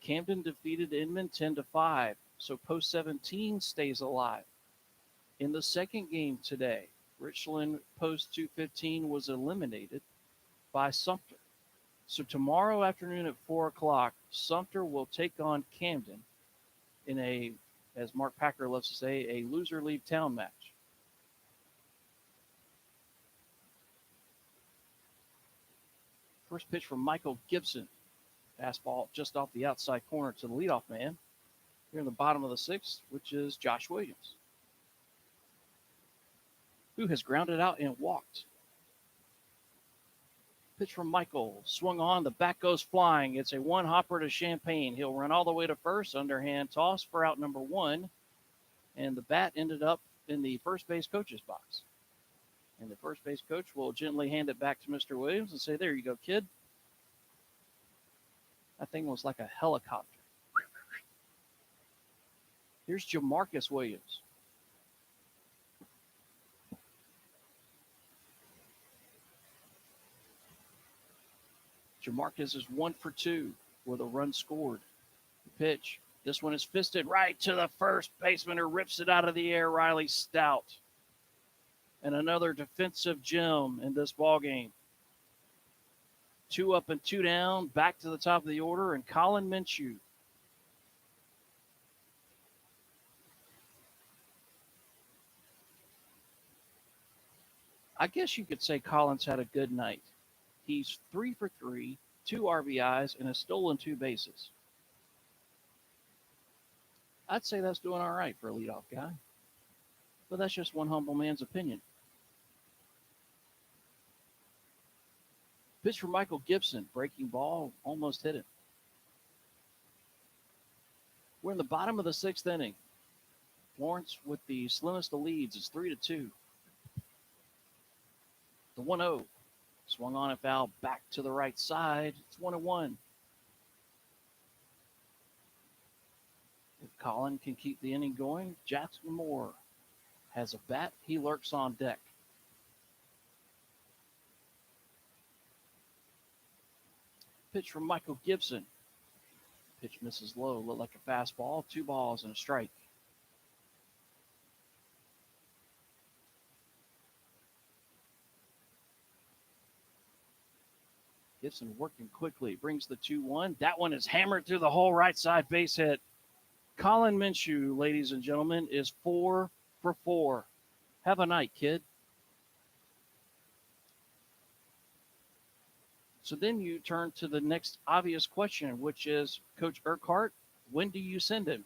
Camden defeated Inman 10-5, so post 17 stays alive. In the second game today, Richland post 215 was eliminated by Sumter. So tomorrow afternoon at 4 o'clock, Sumter will take on Camden in a, as Mark Packer loves to say, a loser leave town match. First pitch from Michael Gibson. Fastball just off the outside corner to the leadoff man here in the bottom of the sixth, which is Josh Williams, who has grounded out and walked. Pitch from Michael, swung on, the bat goes flying. It's a one-hopper to Champagne. He'll run all the way to first, underhand toss for out number one, and the bat ended up in the first base coach's box. And the first base coach will gently hand it back to Mr. Williams and say, there you go, kid. That thing was like a helicopter. Here's Jamarcus Williams. Jamarcus is 1 for 2 with a run scored. Pitch. This one is fisted right to the first baseman who rips it out of the air, Riley Stout. And another defensive gem in this ballgame. 2 up and 2 down, back to the top of the order, and Colin Minshew. I guess you could say Collins had a good night. He's 3 for 3, 2 RBIs, and has stolen 2 bases. I'd say that's doing all right for a leadoff guy. But that's just one humble man's opinion. Pitch for Michael Gibson. Breaking ball, almost hit it. We're in the bottom of the 6th inning. Florence with the slimmest of leads is 3-2. The 1-0. Swung on and foul back to the right side. It's 1-1. If Colin can keep the inning going, Jackson Moore has a bat. He lurks on deck. Pitch from Michael Gibson. Pitch misses low. Looked like a fastball. 2 balls and a strike. Gibson working quickly. Brings the 2-1. That one is hammered through the whole right side base hit. Colin Minshew, ladies and gentlemen, is 4 for 4. Have a night, kid. So then you turn to the next obvious question, which is, Coach Urquhart, when do you send him?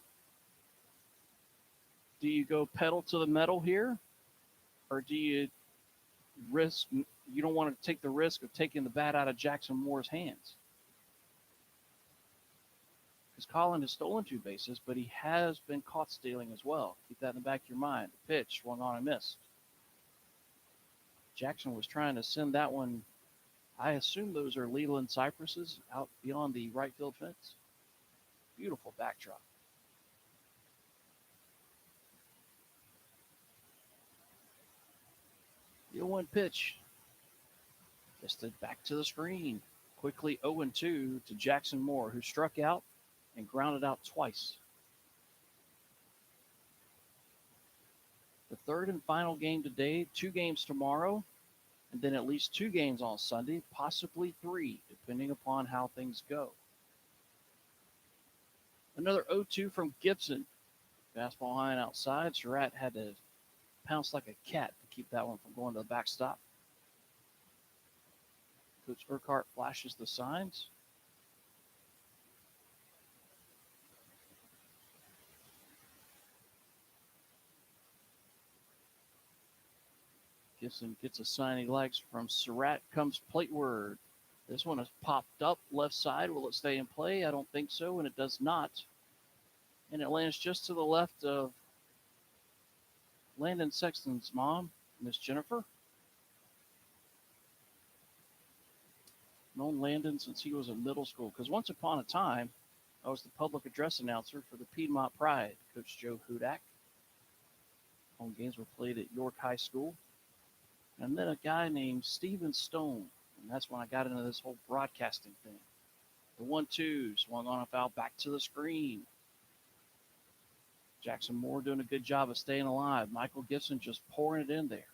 Do you go pedal to the metal here? Or do you don't want to take the risk of taking the bat out of Jackson Moore's hands? Because Colin has stolen 2 bases, but he has been caught stealing as well. Keep that in the back of your mind. The pitch, swung on and missed. Jackson was trying to send that one. I assume those are Leland cypresses out beyond the right field fence. Beautiful backdrop. The 0-1 pitch. Listed back to the screen. Quickly 0-2 to Jackson Moore, who struck out and grounded out twice. The third and final game today, 2 games tomorrow, and then at least 2 games on Sunday, possibly 3, depending upon how things go. Another 0-2 from Gibson. Fastball high and outside. Surratt had to pounce like a cat to keep that one from going to the backstop. Coach Urquhart flashes the signs. Gibson gets a sign he likes from Surratt. Comes plateward. This one has popped up left side. Will it stay in play? I don't think so, and it does not. And it lands just to the left of Landon Sexton's mom, Miss Jennifer. Known Landon since he was in middle school, because once upon a time, I was the public address announcer for the Piedmont Pride, Coach Joe Hudak. Home games were played at York High School. And then a guy named Stephen Stone, and that's when I got into this whole broadcasting thing. The 1-2 swung on a foul back to the screen. Jackson Moore doing a good job of staying alive. Michael Gibson just pouring it in there.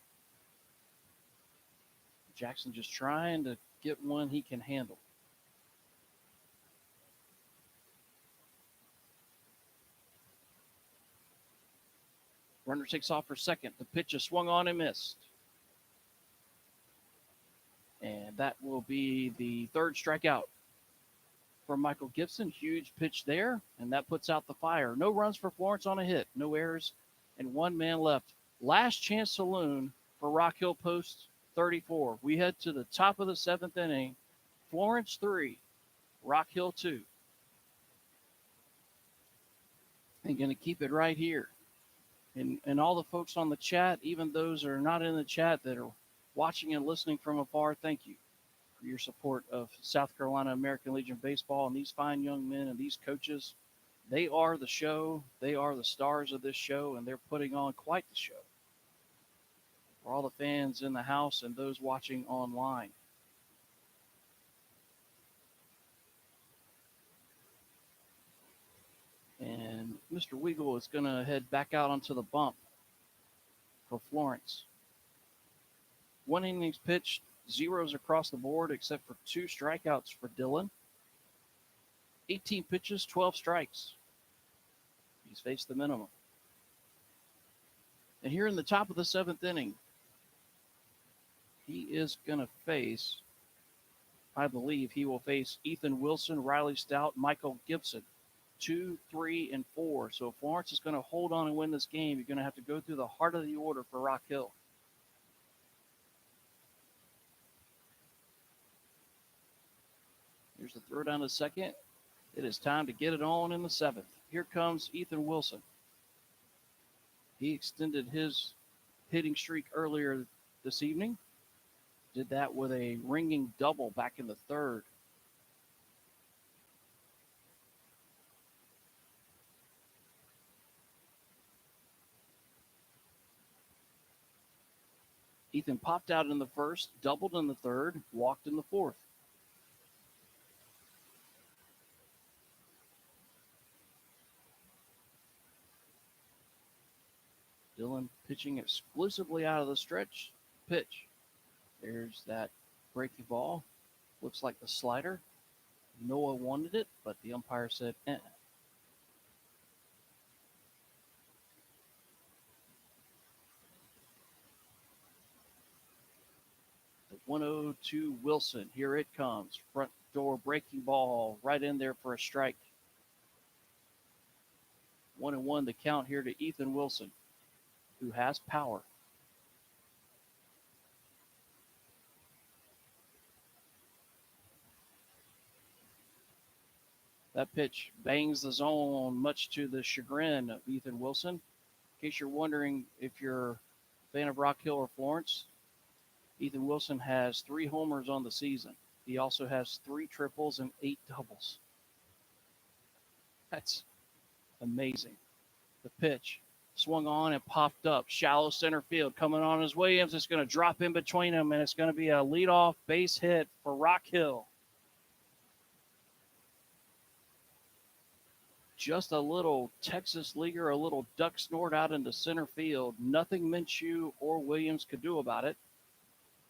Jackson just trying to get one he can handle. Runner takes off for second. The pitch is swung on and missed. And that will be the 3rd strikeout. from Michael Gibson. Huge pitch there, and that puts out the fire. No runs for Florence on a hit, no errors, and one man left. Last chance saloon for Rock Hill Post 34. We head to the top of the seventh inning. Florence 3, Rock Hill 2. And going to keep it right here. And all the folks on the chat, even those that are not in the chat that are watching and listening from afar, thank you for your support of South Carolina American Legion Baseball and these fine young men and these coaches. They are the show. They are the stars of this show, and they're putting on quite the show for all the fans in the house and those watching online. And Mr. Weagle is going to head back out onto the bump for Florence. 1 innings pitched, zeros across the board except for 2 strikeouts for Dillon. 18 pitches, 12 strikes. He's faced the minimum. And here in the top of the 7th inning, he is going to face, I believe he will face Ethan Wilson, Riley Stout, Michael Gibson. 2, 3, and 4. So if Florence is going to hold on and win this game, you're going to have to go through the heart of the order for Rock Hill. Here's the throw down to second. It is time to get it on in the 7th. Here comes Ethan Wilson. He extended his hitting streak earlier this evening. Did that with a ringing double back in the 3rd. Ethan popped out in the 1st, doubled in the 3rd, walked in the 4th. Dillon pitching exclusively out of the stretch pitch. There's that breaking ball. Looks like the slider. Noah wanted it, but the umpire said, eh. The 1-0 Wilson. Here it comes. Front door breaking ball right in there for a strike. 1-1 the count here to Ethan Wilson, who has power. That pitch bangs the zone, much to the chagrin of Ethan Wilson. In case you're wondering if you're a fan of Rock Hill or Florence, Ethan Wilson has 3 homers on the season. He also has 3 triples and 8 doubles. That's amazing. The pitch swung on and popped up. Shallow center field coming on as Williams. It's going to drop in between them, and it's going to be a leadoff base hit for Rock Hill. Just a little Texas leaguer, a little duck snort out into center field. Nothing Minshew or Williams could do about it,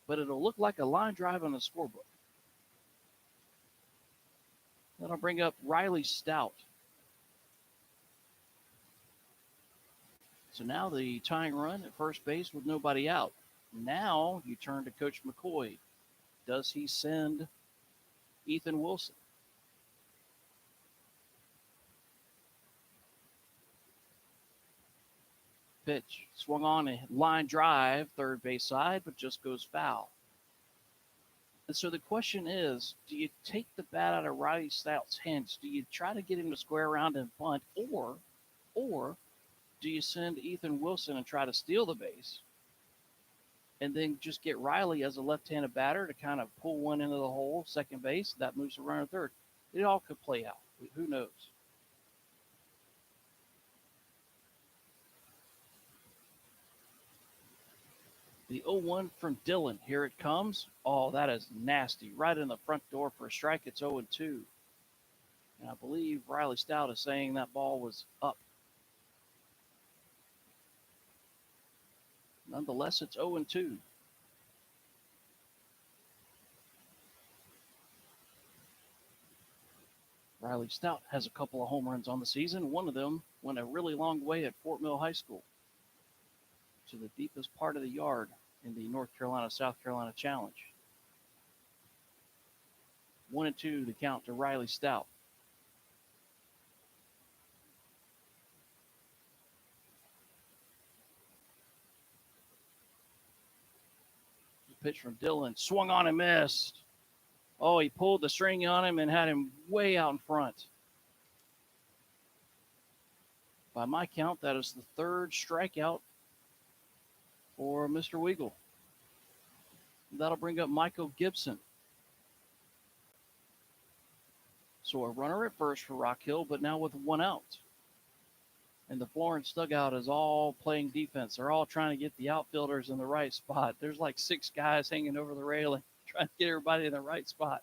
but it'll look like a line drive on the scorebook. That'll bring up Riley Stout. So now the tying run at first base with nobody out. Now you turn to Coach McCoy. Does he send Ethan Wilson? Pitch swung on a line drive, third base side, but just goes foul. And so the question is, do you take the bat out of Riley Stout's hands? Do you try to get him to square around and bunt, or do you send Ethan Wilson and try to steal the base and then just get Riley as a left-handed batter to kind of pull one into the hole, second base, that moves the runner third? It all could play out. Who knows? The 0-1 from Dillon. Here it comes. Oh, that is nasty. Right in the front door for a strike. It's 0-2. And I believe Riley Stout is saying that ball was up. Nonetheless, it's 0-2. Riley Stout has a couple of home runs on the season. One of them went a really long way at Fort Mill High School to the deepest part of the yard in the North Carolina-South Carolina Challenge. 1-2 the count to Riley Stout. Pitch from Dillon, swung on and missed. Oh, he pulled the string on him and had him way out in front. By my count, that is the third strikeout for Mr. Weagle. That'll bring up Michael Gibson. So a runner at first for Rock Hill, but now with one out. And the Florence dugout is all playing defense. They're all trying to get the outfielders in the right spot. There's like 6 guys hanging over the railing, trying to get everybody in the right spot.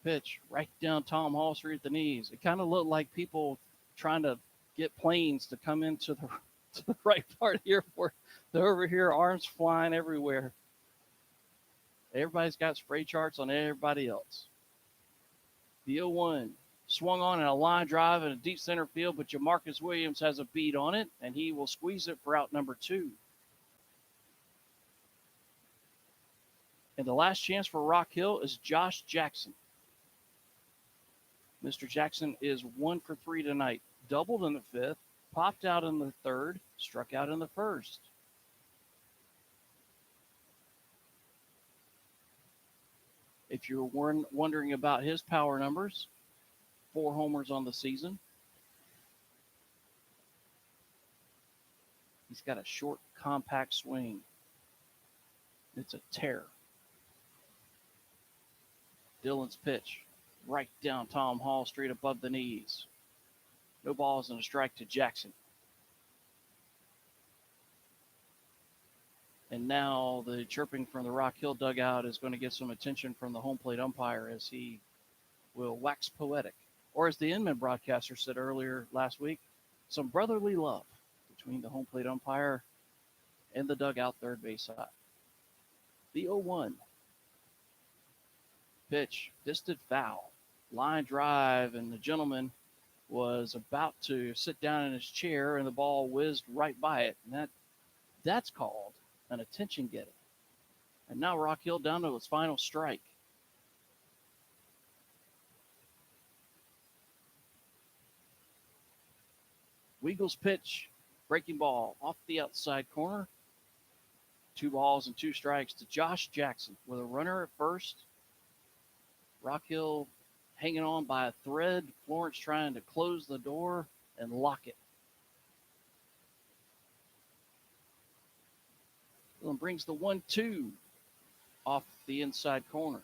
Pitch right down Tom Hall Street at the knees. It kind of looked like people trying to get planes to come into the right part of the airport. They're over here, arms flying everywhere. Everybody's got spray charts on everybody else. The 0-1 swung on in a line drive in a deep center field, but Jamarcus Williams has a beat on it, and he will squeeze it for out number 2. And the last chance for Rock Hill is Josh Jackson. Mr. Jackson is 1 for 3 tonight. Doubled in the 5th, popped out in the 3rd, struck out in the 1st. If you're wondering about his power numbers, 4 homers on the season. He's got a short, compact swing. It's a tear. Dillon's pitch, right down Tom Hall Street above the knees. No balls and a strike to Jackson. And now the chirping from the Rock Hill dugout is going to get some attention from the home plate umpire as he will wax poetic. Or as the Inman broadcaster said earlier last week, some brotherly love between the home plate umpire and the dugout third base side. The 0-1 pitch, distant foul, line drive, and the gentleman was about to sit down in his chair and the ball whizzed right by it. And that's called an attention getter. And now Rock Hill down to its final strike. Weagle's pitch, breaking ball off the outside corner. 2 balls and 2 strikes to Josh Jackson with a runner at first. Rock Hill hanging on by a thread. Florence trying to close the door and lock it. And brings the 1-2 off the inside corner.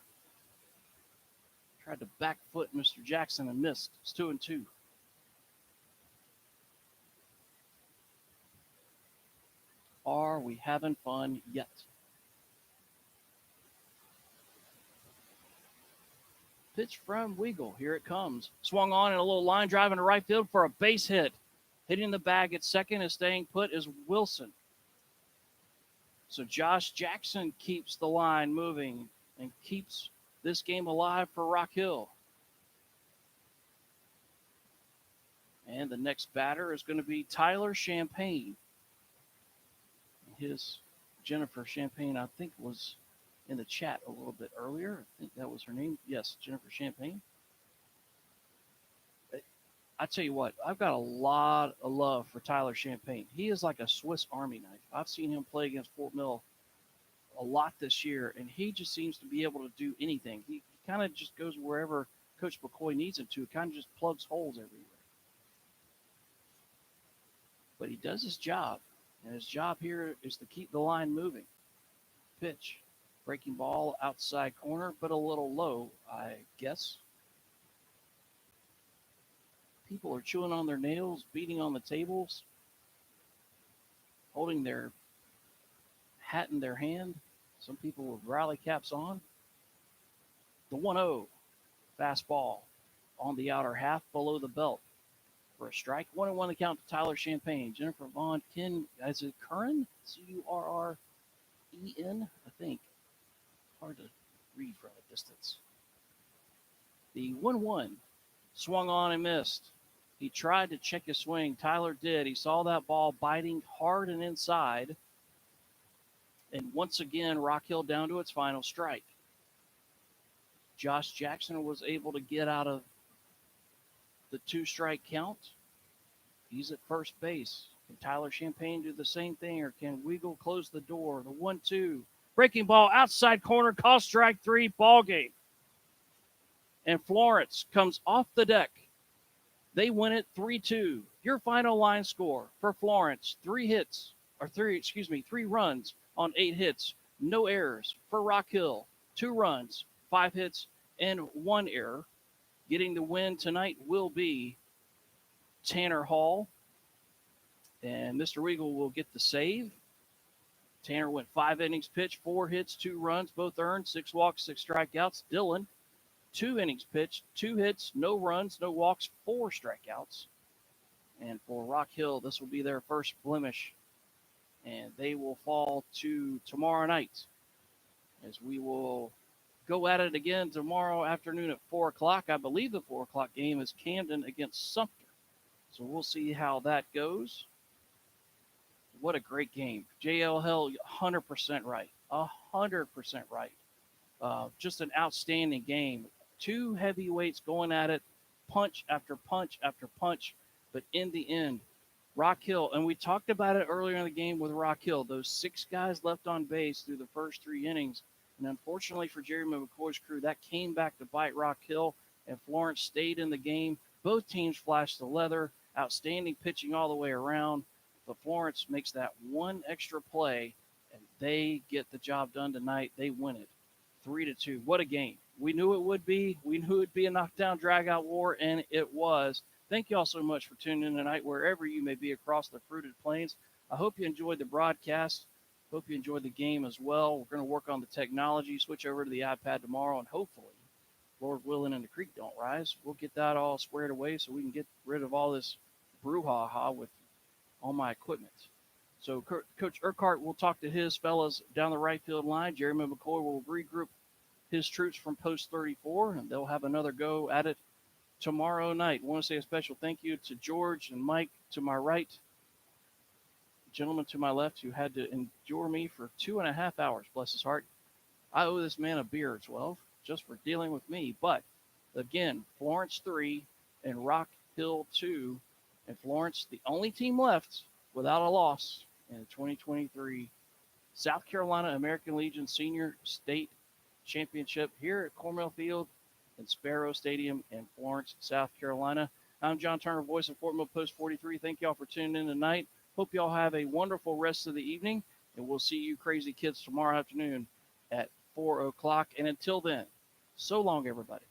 Tried to back foot Mr. Jackson and missed. It's 2-2. Are we having fun yet? Pitch from Weagle. Here it comes. Swung on in a little line drive into right field for a base hit. Hitting the bag at second and staying put is Wilson. So Josh Jackson keeps the line moving and keeps this game alive for Rock Hill. And the next batter is going to be Tyler Champagne. His Jennifer Champagne, I think, was in the chat a little bit earlier. I think that was her name. Yes, Jennifer Champagne. I tell you what, I've got a lot of love for Tyler Champagne. He is like a Swiss Army knife. I've seen him play against Fort Mill a lot this year, and he just seems to be able to do anything. He kind of just goes wherever Coach McCoy needs him to. Kind of just plugs holes everywhere. But he does his job, and his job here is to keep the line moving. Pitch, breaking ball outside corner, but a little low, I guess. People are chewing on their nails, beating on the tables, holding their hat in their hand. Some people with rally caps on. The 1-0 fastball on the outer half below the belt for a strike. 1-1 the count to Tyler Champagne. Jennifer Vaughn, is it Curran? Curren, I think. Hard to read from a distance. The 1-1 swung on and missed. He tried to check his swing. Tyler did. He saw that ball biting hard and inside. And once again, Rock Hill down to its final strike. Josh Jackson was able to get out of the 2-strike count. He's at first base. Can Tyler Champagne do the same thing, or can Weagle close the door? The 1-2. Breaking ball outside corner, call strike 3, ball game. And Florence comes off the deck. They win it 3-2. Your final line score for Florence, 3 runs on 8 hits, no errors. For Rock Hill, 2 runs, 5 hits, and 1 error. Getting the win tonight will be Tanner Hall. And Mr. Weagle will get the save. Tanner went 5 innings pitched, 4 hits, 2 runs, both earned, 6 walks, 6 strikeouts. Dylan, 2 innings pitched, 2 hits, no runs, no walks, 4 strikeouts. And for Rock Hill, this will be their first blemish. And they will fall to tomorrow night, as we will go at it again tomorrow afternoon at 4 o'clock. I believe the 4 o'clock game is Camden against Sumter. So we'll see how that goes. What a great game. JL Hill, 100% right. 100% right. Just an outstanding game. 2 heavyweights going at it, punch after punch after punch. But in the end, Rock Hill, and we talked about it earlier in the game with Rock Hill, those 6 guys left on base through the first 3 innings. And unfortunately for Jerry McCoy's crew, that came back to bite Rock Hill, and Florence stayed in the game. Both teams flashed the leather. Outstanding pitching all the way around. But Florence makes that 1 extra play, and they get the job done tonight. They win it 3-2. What a game. We knew it would be. We knew it would be a knockdown, drag-out war, and it was. Thank you all so much for tuning in tonight, wherever you may be across the fruited plains. I hope you enjoyed the broadcast. Hope you enjoyed the game as well. We're going to work on the technology, switch over to the iPad tomorrow, and hopefully, Lord willing and the creek don't rise, we'll get that all squared away so we can get rid of all this brouhaha with all my equipment. So Coach Urquhart will talk to his fellas down the right field line. Jeremy McCoy will regroup his troops from post 34, and they'll have another go at it tomorrow night. I want to say a special thank you to George and Mike to my right, gentleman to my left who had to endure me for 2.5 hours, bless his heart. I owe this man a beer, 12, just for dealing with me. But again, Florence 3 and Rock Hill 2, and Florence, the only team left without a loss in the 2023 South Carolina American Legion Senior State Championship here at Cornell Field and Sparrow Stadium in Florence, South Carolina. I'm John Turner, voice of Fort Mill Post 43. Thank y'all for tuning in tonight. Hope y'all have a wonderful rest of the evening, and we'll see you crazy kids tomorrow afternoon at 4 o'clock. And until then, so long, everybody.